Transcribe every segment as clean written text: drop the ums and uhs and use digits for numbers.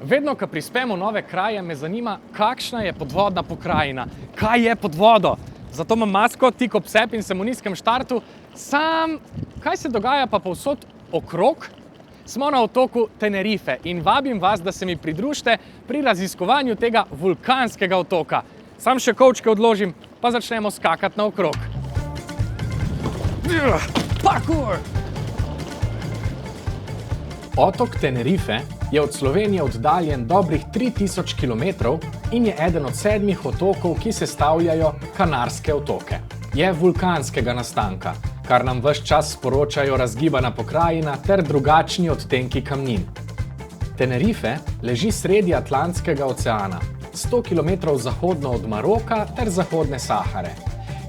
Vedno, ko prispemo v nove kraje, me zanima, kakšna je podvodna pokrajina. Kaj je pod vodo? Zato imam masko tik ob sebi in sem v nizkem štartu. Kaj se dogaja pa povsod okrog? Smo na otoku Tenerife in vabim vas, da se mi pridružite pri raziskovanju tega vulkanskega otoka. Sam še kovčke odložim, pa začnemo skakati naokrog. Parkour! Otok Tenerife je od Slovenije oddaljen dobrih 3000 km in je eden od 7 otokov, ki sestavljajo Kanarske otoke. Je vulkanskega nastanka, kar nam ves čas sporočajo razgibana pokrajina ter drugačni odtenki kamnin. Tenerife leži sredi Atlantskega oceana, 100 km zahodno od Maroka ter zahodne Sahare.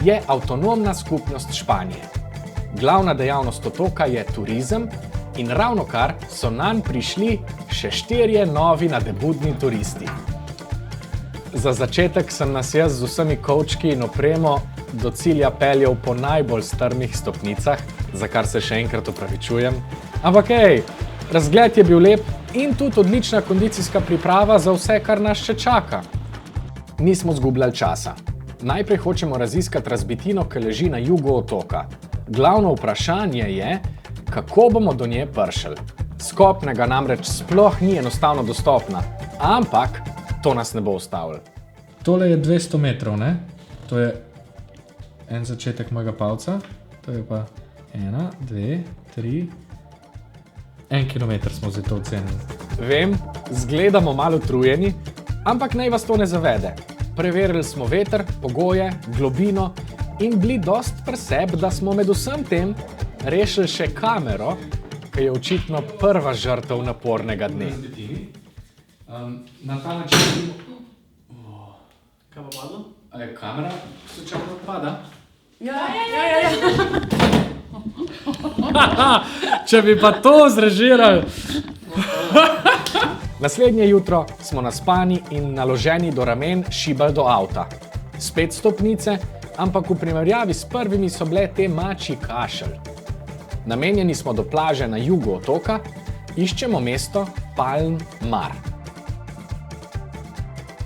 Je avtonomna skupnost Španije. Glavna dejavnost otoka je turizem in ravnokar so nanj prišli še 4 novi nadebudni turisti. Za začetek sem nas jaz z vsemi kovčki in opremo do cilja peljal po najbolj strmih stopnicah, za kar se še enkrat opravičujem. Ampak razgled je bil lep in tudi odlična kondicijska priprava za vse, kar nas še čaka. Nismo zgubljali časa. Najprej hočemo raziskati razbitino, ki leži na jugu otoka. Glavno vprašanje je, kako bomo do nje prišli. S kopnega namreč sploh ni enostavno dostopna, ampak to nas ne bo ustavilo. Tole je 200 metrov, ne? To je en začetek mojega palca, to je pa 1, 2, 3, 1 kilometer smo zdaj to ocenili. Vem, zgledamo malo utrujeni, ampak naj vas to ne zavede. Preverili smo veter, pogoje, globino in bili dost pri sebi, da smo med vsem tem rešili še kamero, ki je očitno prva žrtev napornega dne. Na ta način... Kaj pa padlo? A je kamera slučajno odpada? Ja. Če bi pa to zrežirali! Naslednje jutro smo naspani in naloženi do ramen šibali do avta. Spet stopnice, ampak v primerjavi s prvimi so bile te mačji kašelj. Namenjeni smo do plaže na jugu otoka, iščemo mesto Palm Mar.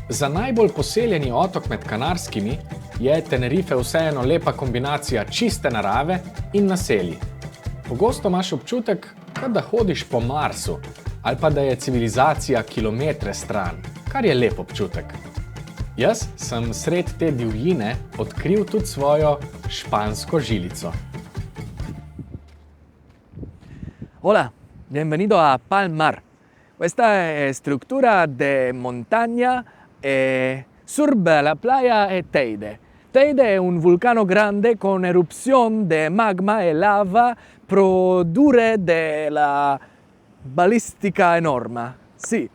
Za najbolj poseljeni otok med Kanarskimi je Tenerife vseeno lepa kombinacija čiste narave in naselij. Pogosto imaš občutek, kot da hodiš po Marsu, ali pa da je civilizacija kilometre stran, kar je lep občutek. Jaz sem sred te divjine odkril tudi svojo špansko žilico. Hola, bienvenido a Palm Mar. Questa è struttura de montaña surbe la playa Teide. Teide è un vulcano grande con erupción de magma e lava produrre de la balistica enorma. Sì,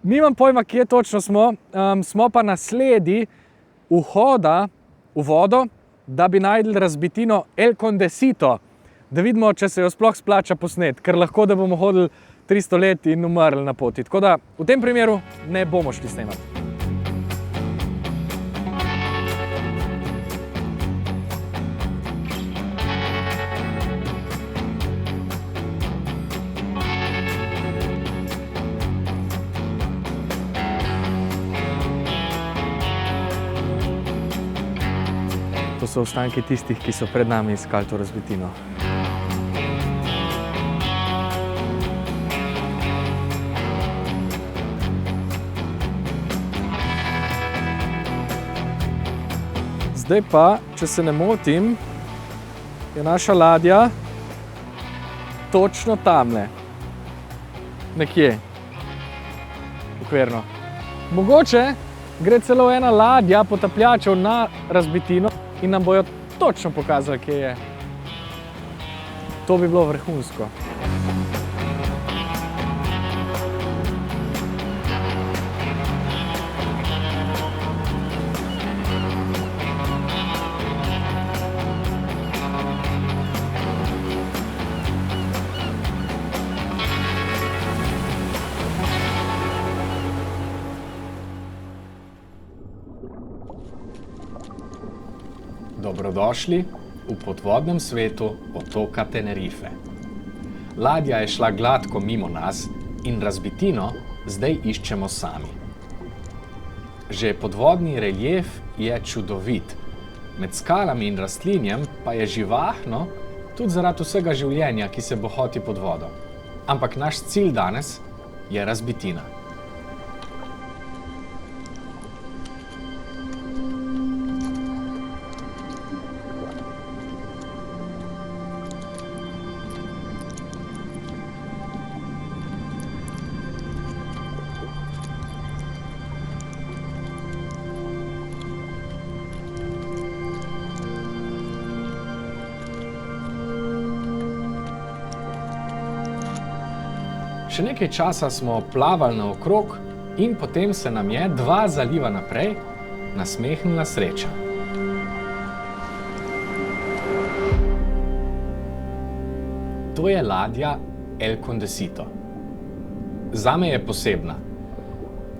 nimam pojma, kje točno smo. Smo pa na sledi vhoda v vodo, da bi našli razbitino El Condesito. Da vidimo, če se jo sploh splača posnet, ker lahko, da bomo hodili 300 let in umrli na poti. Tako da v tem primeru ne bomo šli snemati. To so ostanki tistih, ki so pred nami iskali to razbitino. Zdaj pa, če se ne motim, je naša ladja točno tamle. Nekje. Okvirno. Mogoče gre celo ena ladja potapljačev na razbitino in nam bojo točno pokazali, kje je. To bi bilo vrhunsko. Dobrodošli v podvodnem svetu otoka Tenerife. Ladja je šla gladko mimo nas In razbitino zdaj iščemo sami. Že podvodni relief je čudovit. Med skalami in rastlinjem pa je živahno, tudi zaradi vsega življenja, ki se bohoti pod vodo. Ampak naš cilj danes je razbitina. Še nekaj časa smo plavali naokrog in potem se nam je 2 zaliva naprej nasmehnila sreča. To je ladja El Condesito. Zame je posebna.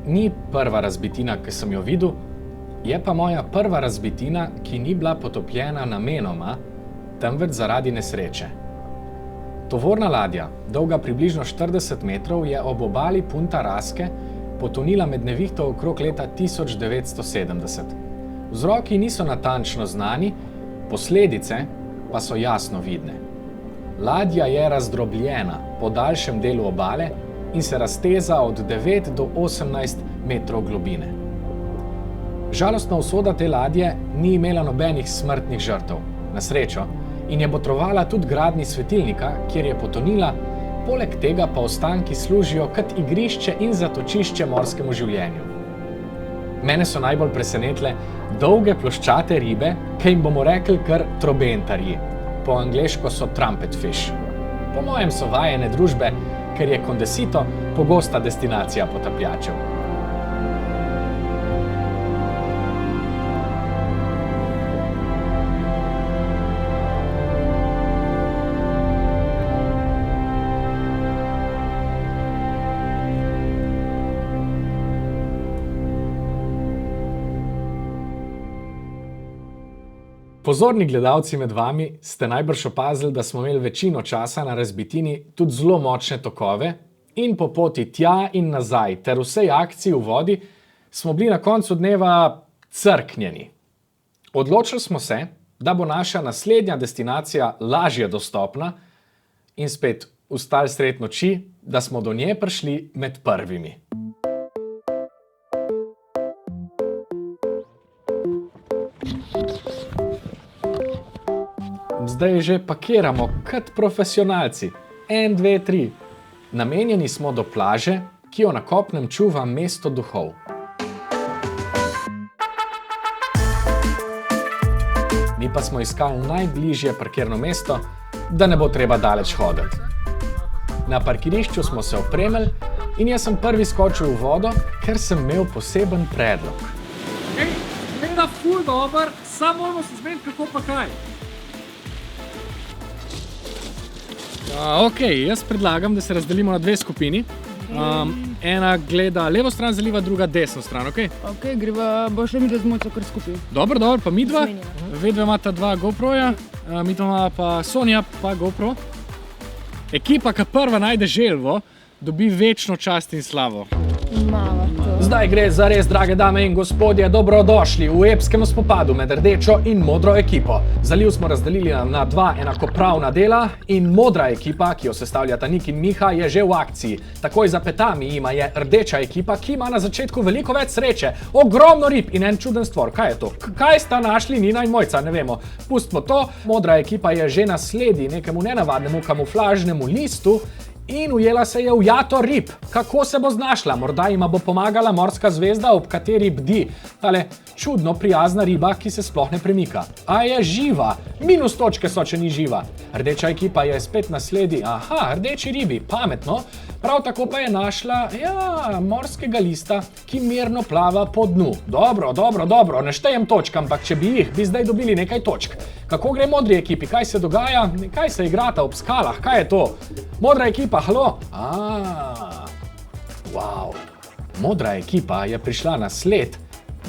Ni prva razbitina, ki sem jo videl, je pa moja prva razbitina, ki ni bila potopljena namenoma, temveč zaradi nesreče. Tovorna ladja, dolga približno 40 metrov, je ob obali Punta Raske potonila med nevihto okrog leta 1970. Vzroki niso natančno znani, posledice pa so jasno vidne. Ladja je razdrobljena po daljšem delu obale in se razteza od 9 do 18 metrov globine. Žalostna usoda te ladje ni imela nobenih smrtnih žrtev, na srečo, in je botrovala tudi gradnji svetilnika, kjer je potonila, poleg tega pa ostanki služijo kot igrišče in zatočišče morskemu življenju. Mene so najbolj presenetle dolge ploščate ribe, ki jim bomo rekli kar trobentarji. Po angleško so trumpet fish. Po mojem so vajene družbe, ker je Condesito pogosta destinacija potapljačev. Pozorni gledalci med vami ste najbrž opazili, da smo imeli večino časa na razbitini tudi zelo močne tokove in po poti tja in nazaj ter vsej akciji v vodi smo bili na koncu dneva crknjeni. Odločili smo se, da bo naša naslednja destinacija lažje dostopna in spet vstali sred noči, da smo do nje prišli med prvimi. Zdaj že pakiramo kot profesionalci. 1, 2, 3. Namenjeni smo do plaže, ki jo na kopnem čuva mesto duhov. Mi pa smo iskali najbližje parkirno mesto, da ne bo treba daleč hoditi. Na parkirišču smo se opremili in jaz sem prvi skočil v vodo, ker sem imel poseben predlog. Gleda ful dober, samo moramo se zmeniti, kako pa kaj. Ok, jaz predlagam, da se razdelimo na 2 skupini. Ena gleda levo stran zaliva, druga desno stran, ok? Ok, greva, boš le mi razmočil kar skupaj. Dobro, pa midva. Vedve imata 2 GoProja, midva ima pa Sonja pa GoPro. Ekipa, ki prva najde želvo, dobi večno čast in slavo. Malo to. Zdaj gre za res, drage dame in gospodje, dobrodošli v epskem spopadu med rdečo in modro ekipo. Zaliv smo razdelili na 2 enakopravna dela in modra ekipa, ki jo sestavljata Nik in Miha, je že v akciji. Takoj za petami ima je rdeča ekipa, ki ima na začetku veliko več sreče. Ogromno rib in en čuden stvor. Kaj je to? Kaj sta našli Nina in Mojca? Ne vemo. Pustimo to. Modra ekipa je že na sledi nekemu nenavadnemu kamuflažnemu listu in ujela se je v jato rib. Kako se bo znašla? Morda ima bo pomagala morska zvezda, ob kateri bdi tale čudno prijazna riba, ki se sploh ne premika. A je živa? Minus točke so, če ni živa. Rdeča ekipa je spet na sledi. Aha, rdeči ribi, pametno. Prav tako pa je našla, morskega lista, ki mirno plava po dnu. Dobro, ne štejem točk, ampak če bi jih, bi zdaj dobili nekaj točk. Kako gre modri ekipi? Kaj se dogaja? Kaj se igrata ob skalah? Kaj je to? Modra ekipa, halo? Wow. Modra ekipa je prišla na sled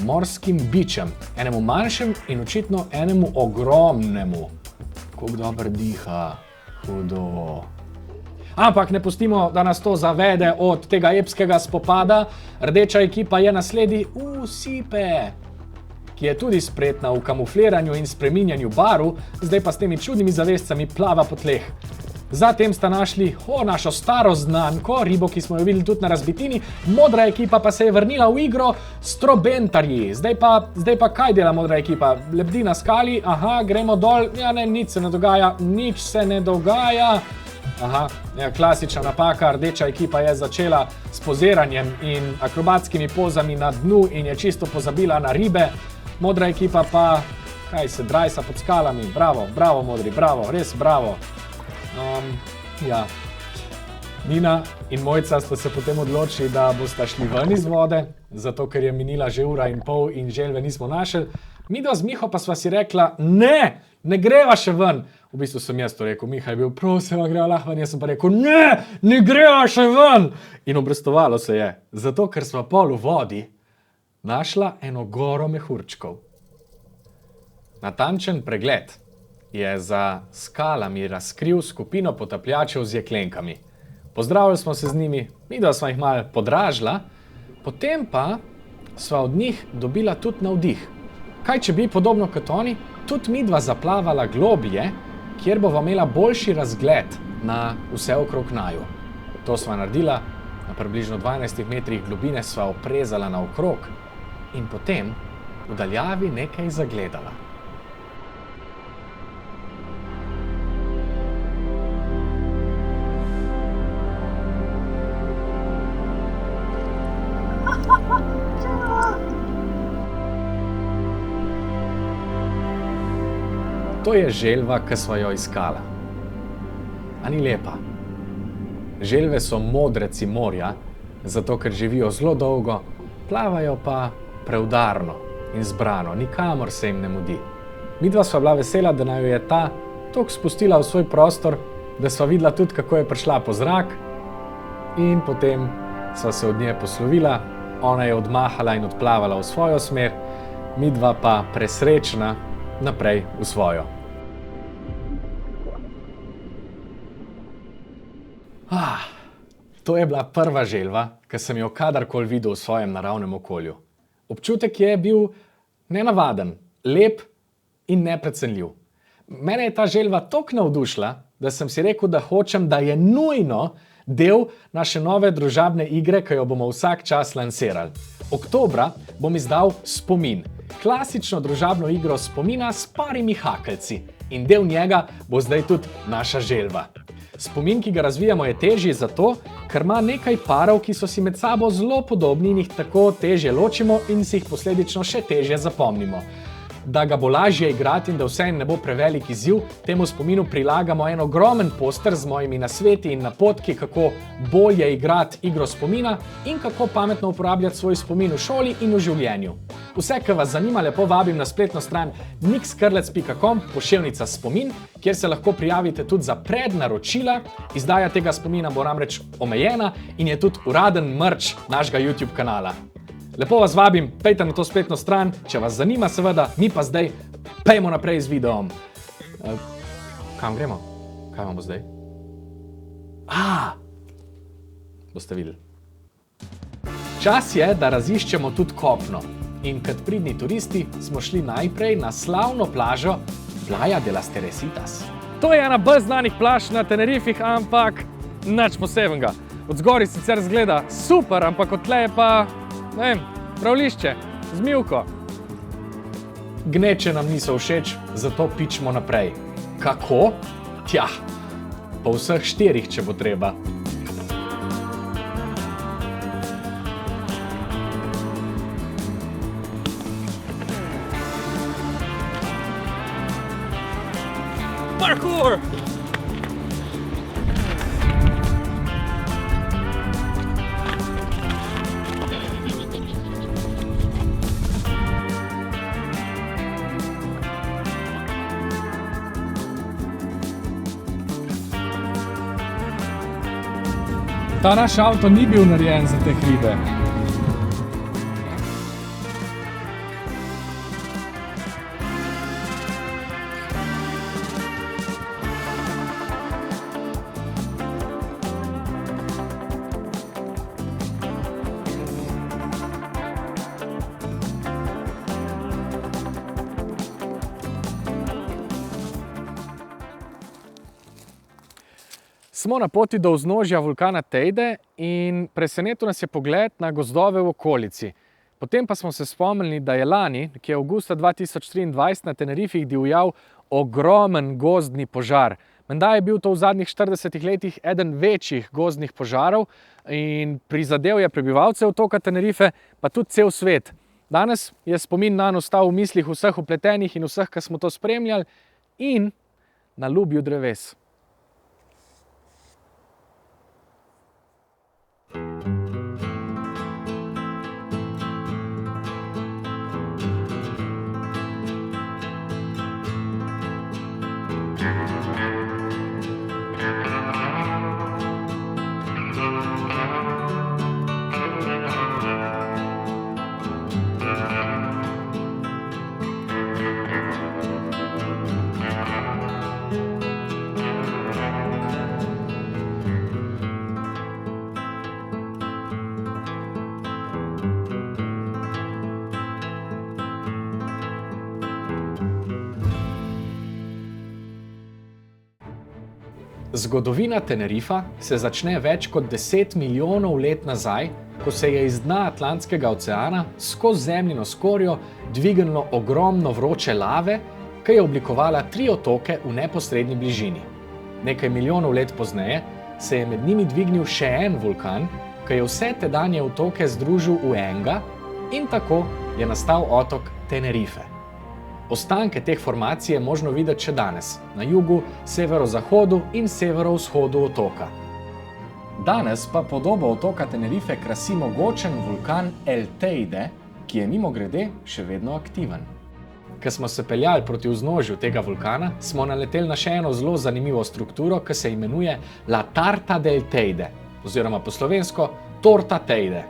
morskim bičem. Enemu manjšem in očitno enemu ogromnemu. Kako dobro diha. Hudo. Ampak ne pustimo, da nas to zavede od tega epskega spopada. Rdeča ekipa je naslednji Usipe, ki je tudi spretna v kamufliranju in spreminjanju barv, zdaj pa s temi čudnimi zavescami plava po tleh. Zatem sta našli našo staro znanko, ribo, ki smo jo videli tudi na razbitini, modra ekipa pa se je vrnila v igro Strobentarji. Zdaj pa kaj dela modra ekipa? Lebdi na skali, gremo dol, ja ne, nič se ne dogaja. Klasična napaka, rdeča ekipa je začela s poziranjem in akrobatskimi pozami na dnu in je čisto pozabila na ribe. Modra ekipa pa, se drajsa pod skalami, bravo modri, bravo, res bravo. Nina in Mojca sta se potem odločili, da bosta šli ven iz vode, zato ker je minila že 1,5 ure in želve nismo našli. Midva z Miho pa sva si rekla, ne greva še ven. V bistvu sem jaz to rekel, Miha je bil, prosim, greva lahko ven, jaz sem pa rekel, ne greva še ven. In obrestovalo se je, zato ker sva pol v vodi našla eno goro mehurčkov. Natančen pregled je za skalami razkril skupino potapljačev z jeklenkami. Pozdravili smo se z njimi, midva sva jih malo podražila, potem pa sva od njih dobila tudi navdih. Kaj če bi, podobno kot oni, tudi midva zaplavala globlje, kjer bova imela boljši razgled na vse okrog naju. To sva naredila, na približno 12 metrih globine sva oprezala naokrog in potem v daljavi nekaj zagledala. To je želva, ki sva jo iskala. A ni lepa? Želve so modreci morja, zato ker živijo zelo dolgo, plavajo pa preudarno in zbrano, nikamor se jim ne mudi. Midva sva bila vesela, da naju je ta toliko spustila v svoj prostor, da sva videla tudi, kako je prišla po zrak in potem sva se od nje poslovila, ona je odmahala in odplavala v svojo smer, midva pa presrečna naprej v svojo. To je bila prva želva, ki sem jo kadarkoli videl v svojem naravnem okolju. Občutek je bil nenavaden, lep in neprecenljiv. Mene je ta želva toliko navdušila, da sem si rekel, da hočem, da je nujno del naše nove družabne igre, ki jo bomo vsak čas lansirali. Oktobra bom izdal Spomin. Klasično družabno igro spomina s parimi hakeljci. In del njega bo zdaj tudi naša želva. Spomin, ki ga razvijamo, je težji zato, ker ima nekaj parov, ki so si med sabo zelo podobni in jih tako težje ločimo in si jih posledično še težje zapomnimo. Da ga bo lažje igrati in da vseeno ne bo prevelik izziv, temu spominu prilagamo en ogromen poster z mojimi nasveti in napotki, kako bolje igrati igro spomina in kako pametno uporabljati svoj spomin v šoli in v življenju. Vse, kar vas zanima, lepo vabim na spletno stran nixkrlec.com, pošiljka spomin, kjer se lahko prijavite tudi za prednaročila. Izdaja tega spomina bo namreč omejena in je tudi uraden merch našega YouTube kanala. Lepo vas vabim, pejte na to spletno stran, če vas zanima seveda, mi pa zdaj pejmo naprej z videom. Kam gremo? Kaj imamo zdaj? Boste videli. Čas je, da raziščemo tudi kopno. In kot pridni turisti smo šli najprej na slavno plažo Playa de las Teresitas. To je ena bolj znanih plaž na Tenerifih, ampak nič posebnega. Od zgori sicer zgleda super, ampak od tle je pa pravlišče, zmivko. Gneče nam niso všeč, zato pičimo naprej. Kako? Tja, po vseh 4, če bo treba. Parkour! Ta naš avto ni bil narejen za te hribe. Smo na poti do vznožja vulkana Teide in presenetil nas je pogled na gozdove v okolici. Potem pa smo se spomnili, da je lani, ki je avgusta 2023 na Tenerifih divjal ogromen gozdni požar. Menda je bil to v zadnjih 40 letih eden večjih gozdnih požarov in prizadel je prebivalce otoka Tenerife, pa tudi cel svet. Danes je spomin nanj ostal v mislih vseh vpletenih in vseh, ki smo to spremljali, in na ljubju dreves. Zgodovina Tenerifa se začne več kot 10 milijonov let nazaj, ko se je iz dna Atlantskega oceana skozi zemljino skorjo dvignilo ogromno vroče lave, ki je oblikovala 3 otoke v neposredni bližini. Nekaj milijonov let pozneje se je med njimi dvignil še en vulkan, ki je vse tedanje otoke združil v enega, in tako je nastal otok Tenerife. Ostanke teh formacij je možno videti še danes, na jugu, severozahodu in severovzhodu otoka. Danes pa podobo otoka Tenerife krasi mogočen vulkan El Teide, ki je mimogrede še vedno aktiven. Ko smo se peljali proti vznožju tega vulkana, smo naleteli na še eno zelo zanimivo strukturo, ki se imenuje La Tarta del Teide, oziroma po slovensko Torta Teide.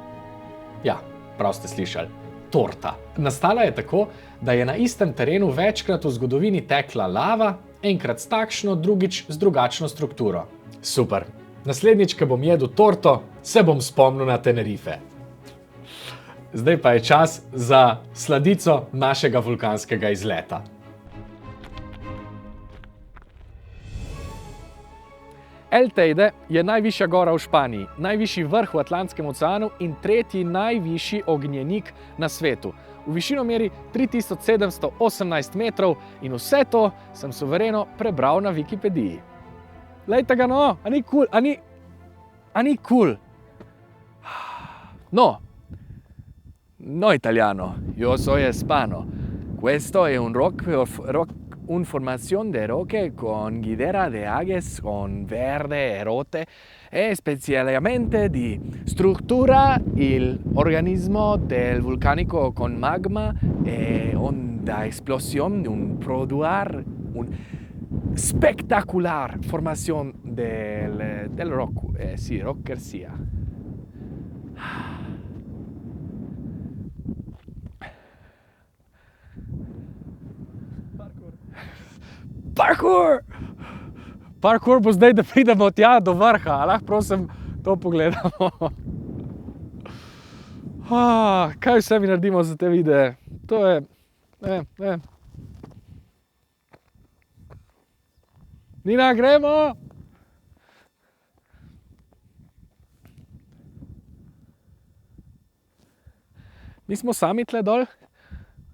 Ja, prav ste slišali. Torta. Nastala je tako, da je na istem terenu večkrat v zgodovini tekla lava, enkrat s takšno, drugič z drugačno strukturo. Super. Naslednjič, ko bom jedel torto, se bom spomnil na Tenerife. Zdaj pa je čas za sladico našega vulkanskega izleta. El Teide je najvišja gora v Španiji, najvišji vrh v Atlantskem oceanu in tretji najvišji ognjenik na svetu. V višino meri 3718 metrov in vse to sem suvereno prebral na Wikipediji. Lejte ga no, a ni cool, a ni cool. No italiano, yo soy hispano. Questo è un formación de roque con guidera de aguas con verde erote e especialmente di struttura il organismo del vulcanico con magma e onda explosión un produar un espectacular formación del rock, sí, rockersia. Parkour! Parkour bo zdaj, da pridemo tja do vrha, a lahko prosim to pogledamo. Kaj vse mi naredimo za te videe? To je... Nina, gremo! Mi smo sami tle dol,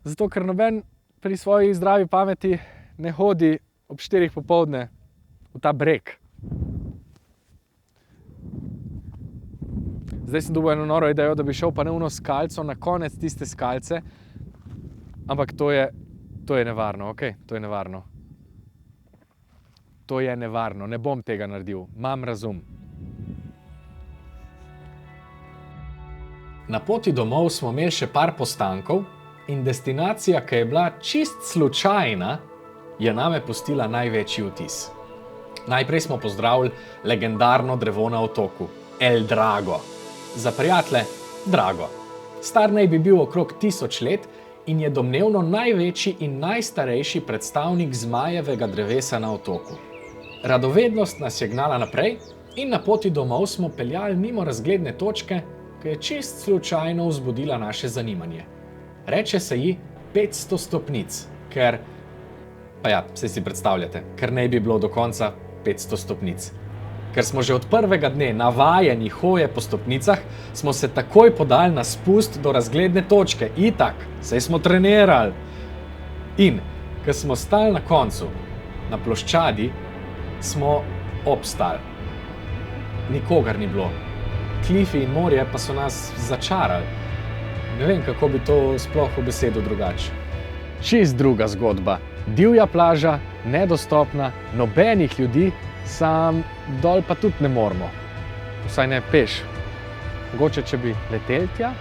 zato ker noben pri svoji zdravi pameti ne hodi ob 4 popoldne v ta breg. Zdaj sem dobil eno noro idejo, da bi šel pa na ono skalco, na konec tiste skalce, ampak to je nevarno, okej? To je nevarno. To je nevarno, ne bom tega naredil, imam razum. Na poti domov smo imeli še par postankov in destinacija, ki je bila čist slučajna, je name pustila največji vtis. Najprej smo pozdravili legendarno drevo na otoku, El Drago. Za prijatelje, Drago. Star naj bi bil okrog 1000 let in je domnevno največji in najstarejši predstavnik zmajevega drevesa na otoku. Radovednost nas je gnala naprej in na poti domov smo peljali mimo razgledne točke, ki je čist slučajno vzbudila naše zanimanje. Reče se ji 500 stopnic, ker... Pa ja, saj si predstavljate, ker naj bi bilo do konca 500 stopnic. Ker smo že od prvega dne navajeni hoje po stopnicah, smo se takoj podali na spust do razgledne točke. Itak, saj smo trenirali. In, ko smo stali na koncu, na ploščadi, smo obstali. Nikogar ni bilo. Klifi in morje pa so nas začarali. Ne vem, kako bi to sploh obesedil drugače. Čist druga zgodba. Divja plaža, nedostopna, nobenih ljudi, sam dol pa tudi ne moremo. Vsaj ne peš. Mogoče, če bi letel tja?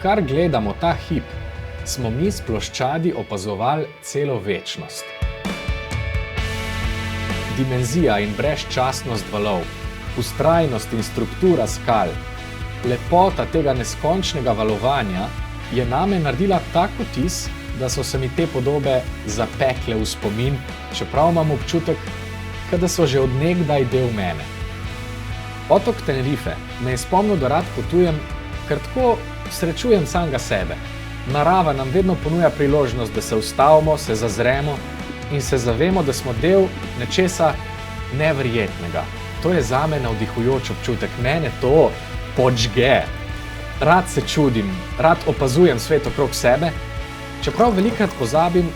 Kar gledamo ta hip, smo mi s ploščadi opazovali celo večnost. Dimenzija in brezčasnost valov, vztrajnost in struktura skal, lepota tega neskončnega valovanja je name naredila tak vtis, da so se mi te podobe zapekle v spomin, čeprav imam občutek, da so že od nekdaj del mene. Otok Tenerife me je spomnil, da rad potujem, ker tako srečujem samega sebe. Narava nam vedno ponuja priložnost, da se ustavimo, se zazremo in se zavemo, da smo del nečesa neverjetnega. To je zame navdihujoč občutek, mene to podžge. Rad se čudim, rad opazujem svet okrog sebe, čeprav velikokrat pozabim,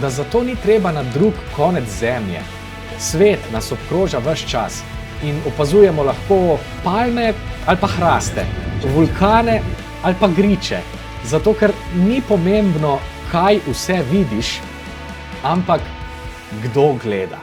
da zato ni treba na drug konec zemlje. Svet nas obkroža ves čas in opazujemo lahko palme ali pa hraste, vulkane ali pa griče, zato ker ni pomembno, kaj vse vidiš, ampak kdo gleda.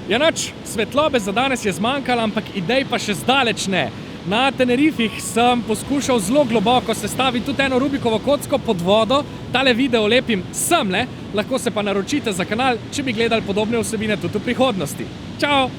Ja, nič, svetlobe za danes je zmanjkalo, ampak idej pa še zdaleč ne. Na Tenerifih sem poskušal zelo globoko sestaviti tudi eno Rubikovo kocko pod vodo. Tale video lepim semle, lahko se pa naročite za kanal, če bi gledali podobne vsebine tudi v prihodnosti. Čau!